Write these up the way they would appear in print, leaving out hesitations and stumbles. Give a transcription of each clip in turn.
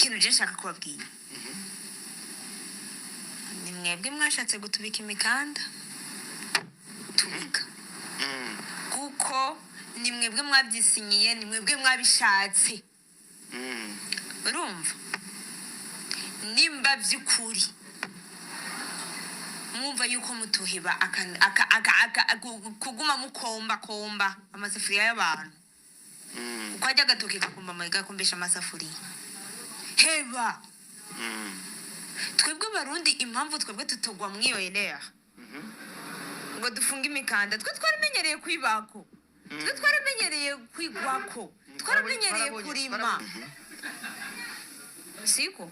ikintu je nshaka kubabwira ni mwebwe mwashatse gutubika imikanda tubika kuko ni mwebwe mwabyisinyiye ni mwebwe mwabishatse urumva nimba by'ukuri mwumva yuko mutuhiba kuguma mukomba amasafuriya y'abantu uko ajya agatoki kakumba gakumbesha amasafuriya heba twebwe barundi impamvu twebwe tutogwa mwiyoelera ngo dufunge imikanda twe twaramenyereye kwibako twe twaramenyereye kwigwako twaramenyereye kurima siko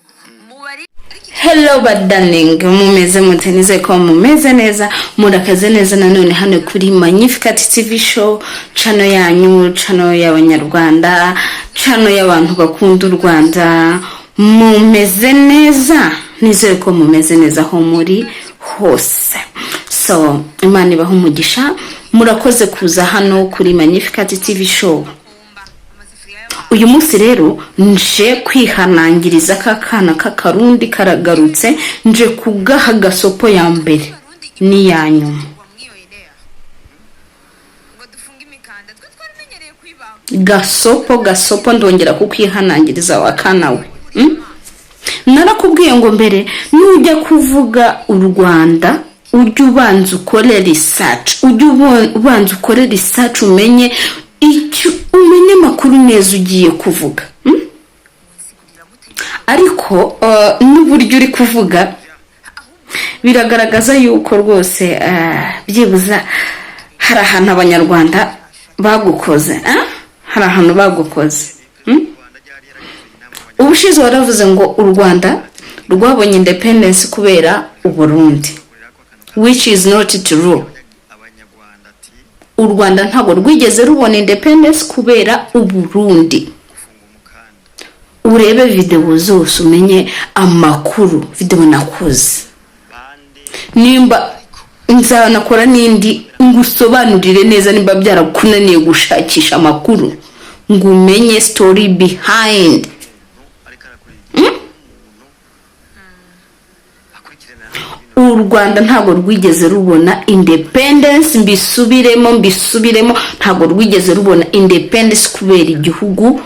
mubari. Hello darling, mumeze mutenize ko mumeze neza murakaze neza nanone hano kuri Magnificat TV show channel yanyu, channel y'abanyarwanda, channel y'abantu bakunda u Rwanda. Mumeze neza, nizere ko mumeze neza ho muri hose. So Imana ibaha umugisha, murakoze kuza hano kuri Magnificat TV show. Uyu munsi rero nje kwihanangiriza kakana k'akarundi karagarutse, nje kugaha Gasopo ya mbere ni yanyu. Gasopo ndongera kukwihanangiriza wakana we. Narakubwiye ngo mbere nujya kuvuga u Rwanda ujye ubanza ukore research, umenye icyo umenye makuru neza ugiye kuvuga. Ariko n'uburyo uri kuvuga biragaragaza yuko rwose byibuza hari ahantu abanyarwanda bagukoze, hari ahantu bagukoze. Ubushize waravuze ngo u Rwanda rwabonye independence kubera u Burundi, which is not true. U Rwanda ntabwo rwigeze rubona independence kubera u Burundi. Urebe video zose umenye amakuru video nakoze. Nimba nzanakora nindi ngusobanurire neza nimba byarakunaniye gushakisha amakuru ngumenye story behind. U Rwanda ntabwo rwigeze rubona independence, mbisubiremo ntabwo rwigeze rubona independence kubera igihugu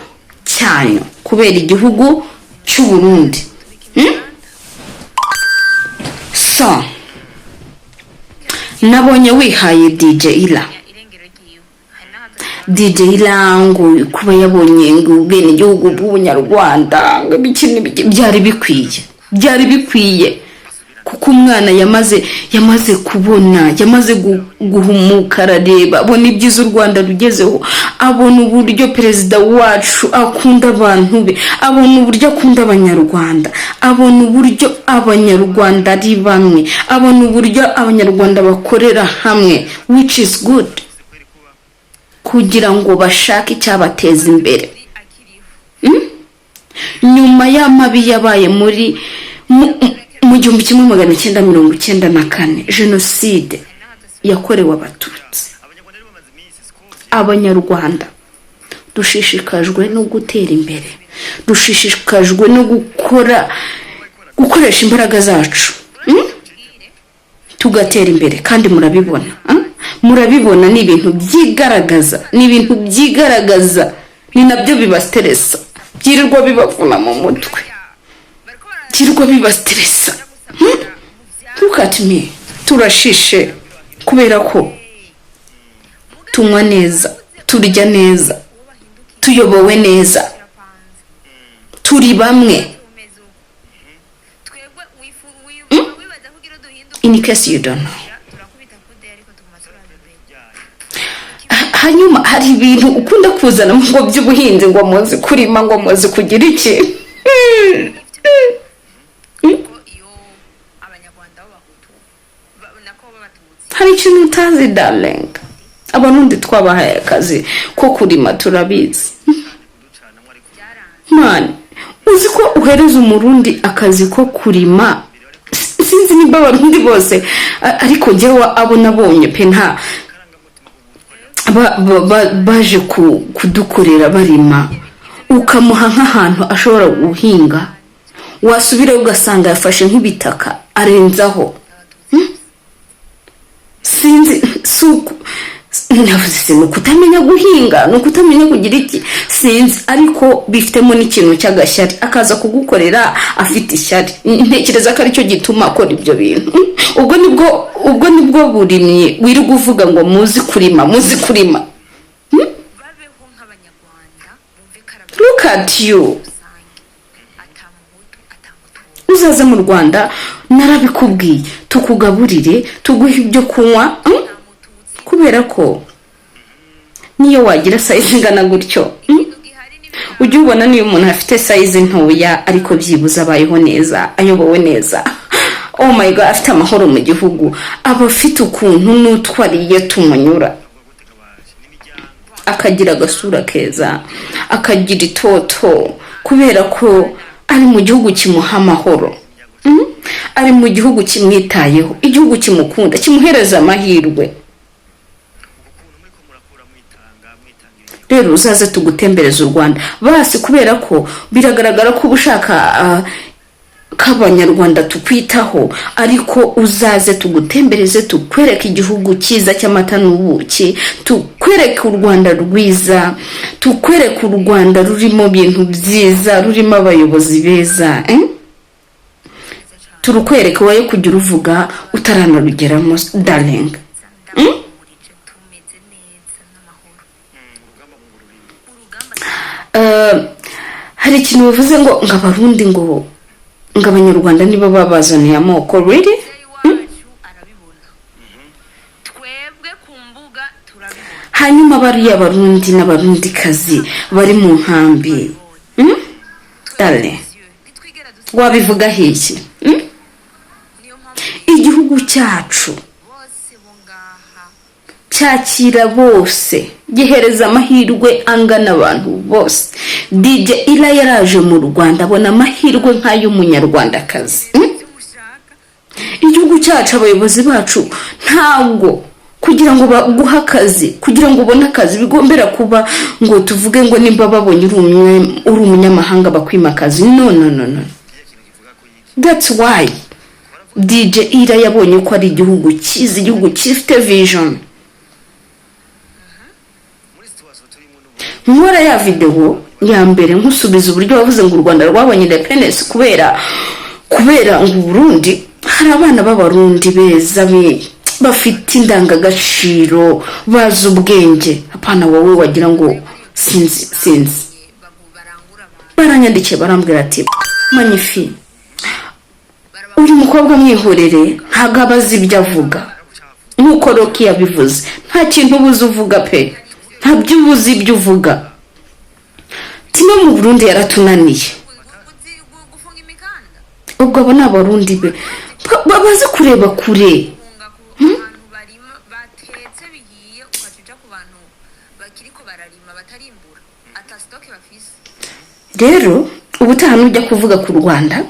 cyanyu, kubera igihugu cy'u Burundi. So nabonye wihaye DJ IRA ngo kuba yabonye ngo ubwene igihugu bw'Ubunyarwanda ngo byari bikwiye kuko umwana yamaze kubona, yamaze guhumuka, arareba abona ibyiza u Rwanda rugezeho, abona uburyo perezida wacu akunda abantu be, abona uburyo akunda abanyarwanda, abona uburyo abanyarwanda ari bamwe, abona uburyo abanyarwanda bakorera hamwe, which is good, kugira ngo bashake icyabateza imbere. Nyuma y'amabi yabaye muri mu 1994 genocide yakorewe abatutsi, abanyarwanda dushishikajwe no gutera imbere, dushishikajwe no gukoresha imbaraga zacu tugatera imbere. Kandi murabibona ni ibintu byigaragaza, ni nabyo bibastressa, byirirwa bibavuna mu mutwe, byirirwa bibastressa. Look at me, turashishe kubera ko tunywa neza, turya neza, tuyobowe neza, turi bamwe. In case you don't know. Hanyuma hari ibintu ukunda kuzana ngo by'ubuhinzi, ngo muzi kurima, ngo muzi kugira iki. Hari ikintu utazi darling, abanundi twabahaye akazi ko kurima turabizi. Man, uzi ko uhereza umurundi akazi ko kurima, sinzi niba abarundi bose ariko njyewe abo nabonye pe nta baje kudukorera barima, ukamuha nk'ahantu ashobora guhinga, wasubira ugasanga yafashe nk'ibitaka arenzaho. Sinzi suku navuze no kutamenya guhinga no kutamenya kugira iki sinzi, ariko bifitemo n'ikintu cy'agashyari, akaza kugukorera afite ishyari. Ntekereza ko aricyo gituma akora ibyo bintu. ubwo nibwo burimye wiri kuvuga ngo muzi kurima. babeho nk'abanyarwanda bumve karabye. Look at you. Uzaze mu Rwanda narabikubwiye, tukugaburire, tuguhe ibyo kunywa, kubera ko niyo wagira size ingana gutyo, ujye ubona niyo umuntu afite size ntoya ariko byibuze abayeho neza, ayobowe neza. Oh my God, afite amahoro mu gihugu, aba afite ukuntu n'utwariye tumunyura, akagira agasura keza, akagira itoto, kubera ko ari mu gihugu kimuha amahoro, ari mu gihugu kimwitayeho, igihugu kimukunda, kimuhereza amahirwe. Rero uzaze tugutembereza u Rwanda basi, kubera ko biragaragara ko ubushaka k'abanyarwanda tukwitaho, ariko uzaze tugutembereze, tukwereke igihugu cyiza cy'amata n'ubuki, tukwereke u Rwanda rwiza, tukwereke u Rwanda rurimo ibintu byiza, rurimo abayobozi beza. Turukwereke wowe kugira uvuga utaranarugeramo darling. Hari ikintu bivuze ngo abarundi ngo abanyarwanda nibo babazaniye amoko, really? Hanyuma bariya abarundi n'abarundikazi bari mu nkambi, dale wabivuga hiki? Igihugu cyacu cyakira bose, gihereza amahirwe angana abantu bose. DJ IRA yaraje mu Rwanda abona amahirwe nk'ay'umunyarwandakazi. Igihugu cyacu, abayobozi bacu ntabwo kugira ngo baguha akazi, kugira ngo ubone akazi bigombera kuba ngo tuvuge ngo nimba babonye uri umunyamahanga bakwimakazi. No. That's why DJ IRA yabonye ko ari igihugu cyiza, igihugu gifite vision. Nkora ya video ya mbere nkusubiza uburyo bavuze ngo u Rwanda rwabonye independence kubera ngo Burundi hari abana b'abarundi beza bafite indangagaciro, bazi ubwenge. Apana wowe wagira ngo sinzi. Baranyandikiye barambwira ati magnifique, uyu mukobwa mwihorere, ntago abazi ibyo avuga, nkuko Roki yabivuze, nta kintu ubuze uvuga pe, nta byubuzi ibyo uvuga. Timo mu Burundi yaratunaniye. Ubwo abo ni abarundi babaze kureba kure. Rero ubutaha nujya kuvuga ku Rwanda,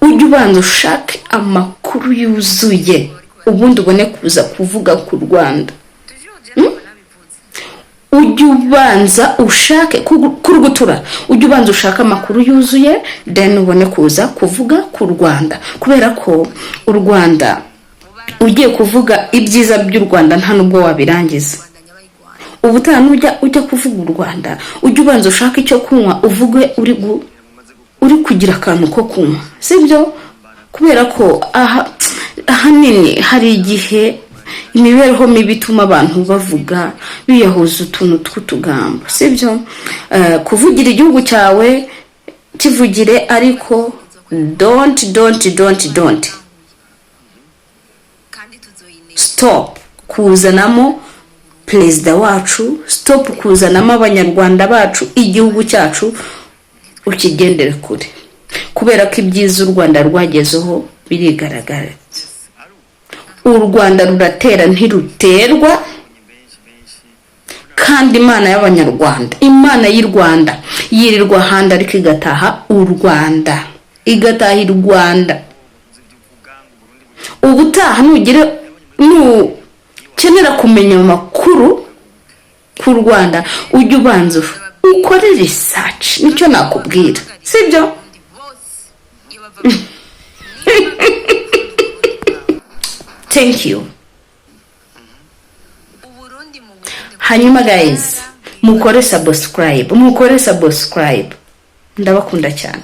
ujye ubanza ushake amakuru yuzuye, ubundi ubone kuza kuvuga ku Rwanda. Ujye ubanza ushake kurugutura, ujye ubanza ushaka amakuru yuzuye, then ubone kuza kuvuga ku Rwanda, kubera ko u Rwanda ugiye kuvuga ibyiza by'u Rwanda nta nubwo wabirangiza. Ubutaha ujya kuvuga u Rwanda, ujye ubanza ushaka icyo kunywa, uvuge uri kugira akantu ko kunywa, sibyo? Kubera ko ahanini hari igihe imibereho mibi ituma abantu bavuga biyahuza utuntu tw'utugambo, sibyo? Kuvugira igihugu cyawe kivugire, ariko don't stop kuzanamo perezida wacu, stop kuzanamo abanyarwanda bacu, igihugu cyacu ukigendere kure, kubera ko ibyiza u Rwanda rwagezeho birigaragara. U Rwanda ruratera ntiruterwa, kandi Imana y'abanyarwanda, Imana y'u Rwanda yirirwa handa ariko igataha u Rwanda, igataha u Rwanda. Ubutaha nukenera kumenya amakuru ku Rwanda, ujye ubanza ukore research nicyo nakubwira sibyo thank you hanyuma guys mukore subscribe ndabakunda cyane